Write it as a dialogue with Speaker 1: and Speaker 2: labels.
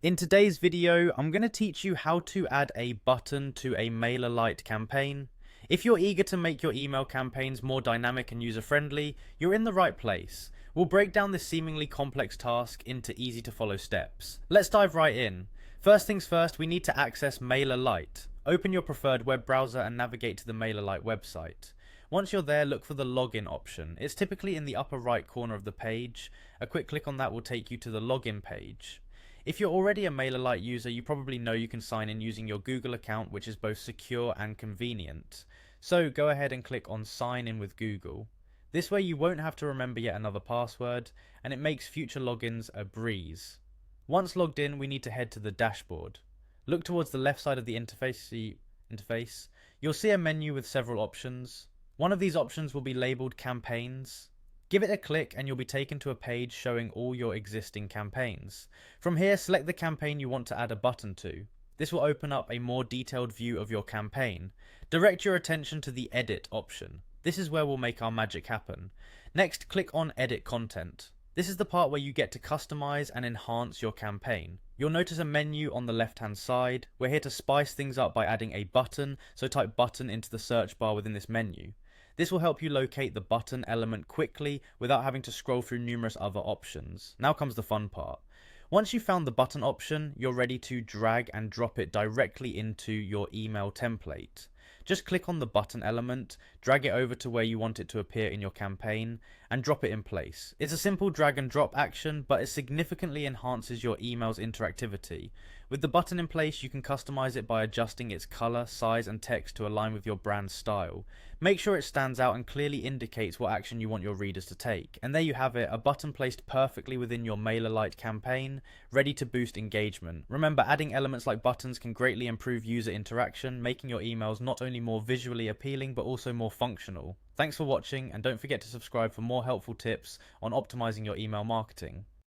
Speaker 1: In today's video, I'm going to teach you how to add a button to a Mailerlite campaign. If you're eager to make your email campaigns more dynamic and user-friendly, you're in the right place. We'll break down this seemingly complex task into easy to follow steps. Let's dive right in. First things first, we need to access Mailerlite. Open your preferred web browser and navigate to the Mailerlite website. Once you're there, look for the login option. It's typically in the upper right corner of the page. A quick click on that will take you to the login page. If you're already a Mailerlite user, you probably know you can sign in using your Google account, which is both secure and convenient. So go ahead and click on sign in with Google. This way you won't have to remember yet another password, and it makes future logins a breeze. Once logged in, we need to head to the dashboard. Look towards the left side of the interface. You'll see a menu with several options. One of these options will be labeled campaigns. Give it a click and you'll be taken to a page showing all your existing campaigns. From here, select the campaign you want to add a button to. This will open up a more detailed view of your campaign. Direct your attention to the edit option. This is where we'll make our magic happen. Next, click on edit content. This is the part where you get to customize and enhance your campaign. You'll notice a menu on the left hand side. We're here to spice things up by adding a button, so type button into the search bar within this menu. This will help you locate the button element quickly without having to scroll through numerous other options. Now comes the fun part. Once you've found the button option, you're ready to drag and drop it directly into your email template. Just click on the button element, drag it over to where you want it to appear in your campaign, and drop it in place. It's a simple drag and drop action, but it significantly enhances your email's interactivity. With the button in place, you can customize it by adjusting its color, size, and text to align with your brand's style. Make sure it stands out and clearly indicates what action you want your readers to take. And there you have it, a button placed perfectly within your Mailerlite campaign, ready to boost engagement. Remember, adding elements like buttons can greatly improve user interaction, making your emails not only more visually appealing but also more functional. Thanks for watching, and don't forget to subscribe for more helpful tips on optimizing your email marketing.